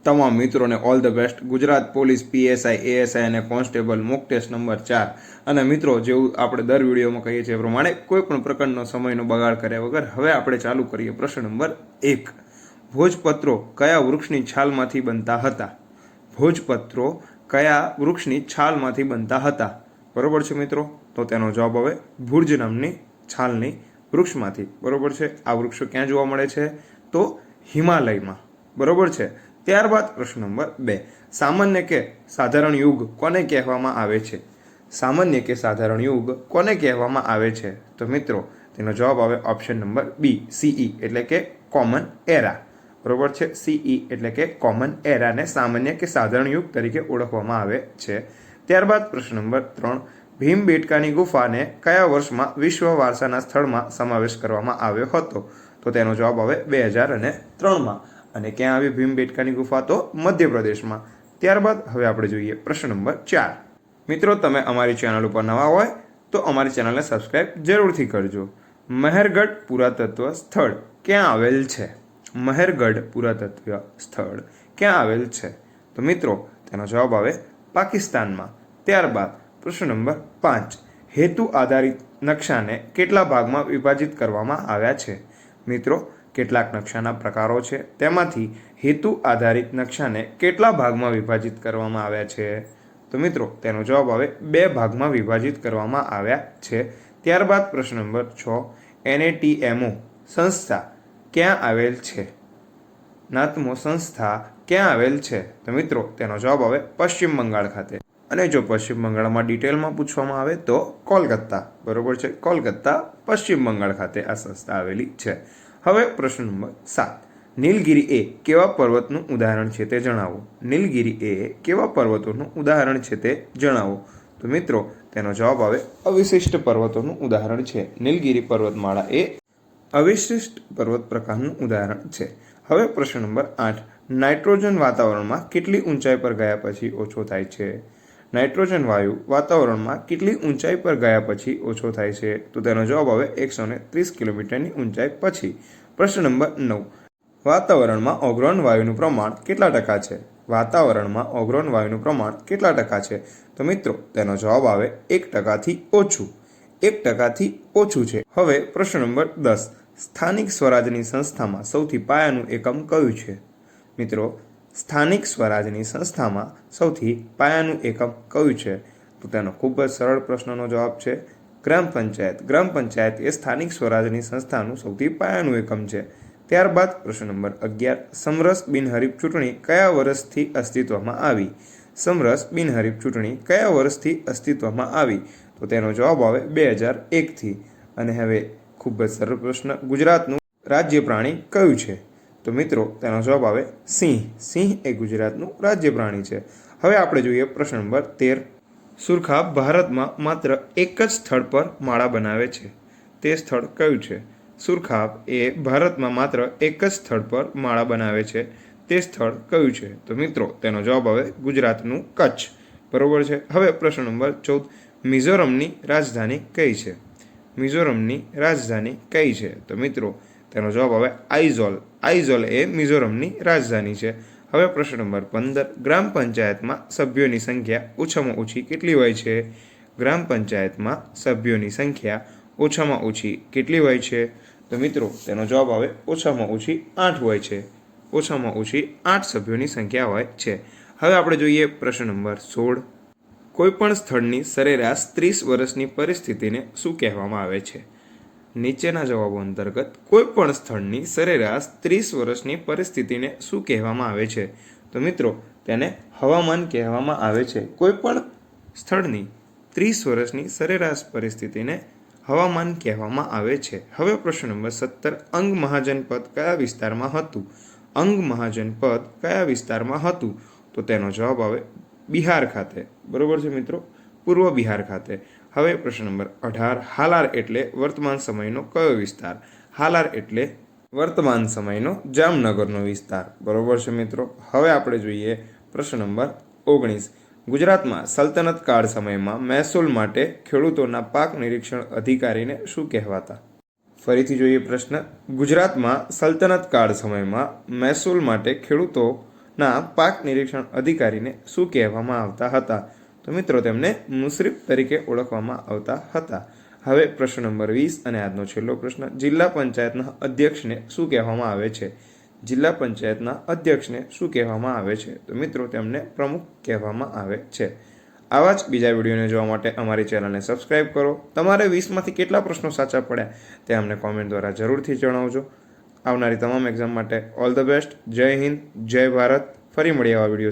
તમામ મિત્રોને all the best. Gujarat police PSI ASI અને કોન્સ્ટેબલ મોક ટેસ્ટ નંબર 4। અને મિત્રો, જેવું આપણે દર વિડીયોમાં કહીએ છીએ એ પ્રમાણે કોઈ પણ પ્રકારનો સમયનો બગાડ કર્યા વગર હવે આપણે ચાલુ કરીએ પ્રશ્ન નંબર 1। ભોજપત્રો કયા વૃક્ષની છાલમાંથી બનતા હતા? ભોજપત્રો કયા વૃક્ષની છાલમાંથી બનતા હતા? બરોબર છે મિત્રો, તો તેનો જવાબ હવે ભુર્જ નામની છાલની વૃક્ષમાંથી। બરોબર છે, આ વૃક્ષો ક્યાં જોવા મળે છે? તો હિમાલયમાં। બરોબર છે। ત્યારબાદ પ્રશ્ન નંબર 2। સામાન્ય કે સાધારણ યુગ કોને કહેવામાં આવે છે? સામાન્ય કે સાધારણ યુગ કોને કહેવામાં આવે છે? તો મિત્રો, તેનો જવાબ આવે ઓપ્શન નંબર બી, સીઈ એટલે કે કોમન એરા। બરોબર છે, સીઈ એટલે કે કોમન એરાને સામાન્ય કે સાધારણ યુગ તરીકે ઓળખવામાં આવે છે। ત્યારબાદ પ્રશ્ન નંબર 3। ભીમબેટકાની ગુફાને કયા વર્ષમાં વિશ્વ વારસાના સ્થળમાં સમાવેશ કરવામાં આવ્યો હતો? તો તેનો જવાબ આવે 2003માં। અને ક્યાં આવી ભીમબેટકાની ગુફા? તો મધ્યપ્રદેશમાં। ત્યારબાદ હવે આપણે જોઈએ પ્રશ્ન નંબર 4। મિત્રો, તમે અમારી ચેનલ ઉપર નવા હોય તો અમારી ચેનલને સબસ્ક્રાઇબ જરૂરથી કરજો। મહેરગઢ પુરાતત્વ સ્થળ ક્યાં આવેલ છે? મહેરગઢ પુરાતત્વ સ્થળ ક્યાં આવેલ છે? તો મિત્રો, તેનો જવાબ આવે પાકિસ્તાનમાં। ત્યારબાદ પ્રશ્ન નંબર 5। હેતુ આધારિત નકશાને કેટલા ભાગમાં વિભાજિત કરવામાં આવ્યા છે? મિત્રો, કેટલાક નકશાના પ્રકારો છે, તેમાંથી હેતુ આધારિત નકશાને કેટલા ભાગમાં વિભાજિત કરવામાં આવ્યા છે? તો મિત્રો, તેનો જવાબ આવે 2 ભાગમાં વિભાજિત કરવામાં આવ્યા છે। ત્યારબાદ પ્રશ્ન નંબર 6। એનએટીએમઓ સંસ્થા ક્યાં આવેલ છે? નાતમો સંસ્થા ક્યાં આવેલ છે? તો મિત્રો, તેનો જવાબ આવે પશ્ચિમ બંગાળ ખાતે। અને જો પશ્ચિમ બંગાળમાં ડિટેલમાં પૂછવામાં આવે તો કોલકાતા। બરોબર છે, કોલકાતા પશ્ચિમ બંગાળ ખાતે આ સંસ્થા આવેલી છે। હવે પ્રશ્ન નંબર 7। નીલગિરી એ કેવા પર્વતનું ઉદાહરણ છે તે જણાવો? નીલગિરી એ કેવા પર્વતોનું ઉદાહરણ છે તે જણાવો? તો મિત્રો, તેનો જવાબ આવે અવિશિષ્ટ પર્વતોનું ઉદાહરણ છે। નીલગિરી પર્વતમાળા એ અવિશિષ્ટ પર્વત પ્રકારનું ઉદાહરણ છે। હવે પ્રશ્ન નંબર 8। નાઇટ્રોજન વાતાવરણમાં કેટલી ઊંચાઈ પર ગયા પછી ઓછો થાય છે? નાઇટ્રોજન વાયુ વાતાવરણમાં કેટલી ઊંચાઈ પર ગયા પછી ઓછો થાય છે? તો તેનો જવાબ આવે 130 કિલોમીટરની ઊંચાઈ પછી। પ્રશ્ન નંબર 9। વાતાવરણમાં ઓઝોન વાયુનું પ્રમાણ કેટલા ટકા છે? વાતાવરણમાં ઓઝોન વાયુનું પ્રમાણ કેટલા ટકા છે? તો મિત્રો, તેનો જવાબ આવે 1%થી ઓછું। 1%થી ઓછું છે। હવે પ્રશ્ન નંબર 10। સ્થાનિક સ્વરાજની સંસ્થામાં સૌથી પાયાનું એકમ કયું છે? મિત્રો, સ્થાનિક સ્વરાજની સંસ્થામાં સૌથી પાયાનું એકમ કયું છે? તો તેનો ખૂબ જ સરળ પ્રશ્નનો જવાબ છે ગ્રામ પંચાયત। ગ્રામ પંચાયત એ સ્થાનિક સ્વરાજની સંસ્થાનું સૌથી પાયાનું એકમ છે। ત્યારબાદ પ્રશ્ન નંબર 11। સમરસ બિનહરીફ ચૂંટણી કયા વર્ષથી અસ્તિત્વમાં આવી? સમરસ બિનહરીફ ચૂંટણી કયા વર્ષથી અસ્તિત્વમાં આવી? તો તેનો જવાબ આવે 2001થી। અને હવે ખૂબ જ સરળ પ્રશ્ન, ગુજરાતનું રાજ્ય પ્રાણી કયું છે? તો મિત્રો, તેનો જવાબ આવે સિંહ। સિંહ એ ગુજરાતનું રાજ્ય પ્રાણી છે। હવે આપણે જોઈએ પ્રશ્ન નંબર 13। સુરખાબ ભારતમાં માત્ર એક જ સ્થળ પર માળા બનાવે છે, તે સ્થળ કયું છે? સુરખાબ એ ભારતમાં માત્ર એક જ સ્થળ પર માળા બનાવે છે, તે સ્થળ કયું છે? તો મિત્રો, તેનો જવાબ આવે ગુજરાતનું કચ્છ। બરોબર છે। હવે પ્રશ્ન નંબર 14। મિઝોરમની રાજધાની કઈ છે? મિઝોરમની રાજધાની કઈ છે? તો મિત્રો, તેનો જવાબ આવે આઇઝોલ। આઇઝોલ એ મિઝોરમની રાજધાની છે। હવે પ્રશ્ન નંબર 15। ગ્રામ પંચાયતમાં સભ્યોની સંખ્યા ઓછામાં ઓછી કેટલી હોય છે? ગ્રામ પંચાયતમાં સભ્યોની સંખ્યા ઓછામાં ઓછી કેટલી હોય છે? તો મિત્રો, તેનો જવાબ આવે ઓછામાં ઓછી 8 હોય છે। ઓછામાં ઓછી 8 સભ્યોની સંખ્યા હોય છે। હવે આપણે જોઈએ પ્રશ્ન નંબર 16। કોઈપણ સ્થળની સરેરાશ 30 વર્ષની પરિસ્થિતિને શું કહેવામાં આવે છે? નીચેના જવાબો અંતર્ગત કોઈપણ સ્થળની સરેરાશ 30 વર્ષની પરિસ્થિતિને શું કહેવામાં આવે છે? તો મિત્રો, તેને હવામાન કહેવામાં આવે છે। કોઈપણ સ્થળની 30 વર્ષની સરેરાશ પરિસ્થિતિને હવામાન કહેવામાં આવે છે। હવે પ્રશ્ન નંબર 17। અંગ મહાજનપદ કયા વિસ્તારમાં હતું? અંગ મહાજનપદ કયા વિસ્તારમાં હતું? તો તેનો જવાબ આવે બિહાર ખાતે। બરોબર છે મિત્રો, પૂર્વ બિહાર ખાતે। હવે પ્રશ્ન નંબર 18। હાલાર એટલે વર્તમાન સમયનો કયો વિસ્તાર? હાલાર એટલે વર્તમાન સમયનો જામનગરનો વિસ્તાર। બરોબર છે મિત્રો। હવે આપણે જોઈએ પ્રશ્ન નંબર 19। ગુજરાતમાં સલ્તનત કાળ સમયમાં મહેસૂલ માટે ખેડૂતોના પાક નિરીક્ષણ અધિકારીને શું કહેવાતા? ફરીથી જોઈએ પ્રશ્ન। ગુજરાતમાં સલ્તનત કાળ સમયમાં મહેસૂલ માટે ખેડૂતો ના પાક નિરીક્ષણ અધિકારીને શું કહેવામાં આવતા હતા? તો મિત્રો તેમને મુશરીફ તરીકે ઓળખવામાં આવતા હતા. હવે પ્રશ્ન નંબર 20 અને આજનો છેલ્લો પ્રશ્ન. જિલ્લા પંચાયતના અધ્યક્ષને શું કહેવામાં આવે છે? જિલ્લા પંચાયતના અધ્યક્ષને શું કહેવામાં આવે છે? તો મિત્રો તેમને પ્રમુખ કહેવામાં આવે છે. આવા જ બીજા વિડીયોને જોવા માટે અમારી ચેનલને સબસ્ક્રાઇબ કરો. તમારે 20માંથી કેટલા પ્રશ્નો સાચા પડ્યા તે અમને કોમેન્ટ દ્વારા જરૂરથી જણાવજો. આવનારી તમામ એક્ઝામ માટે ઓલ ધ બેસ્ટ. જય હિન્દ, જય ભારત. ફરી મળીએ આવા વિડીયો.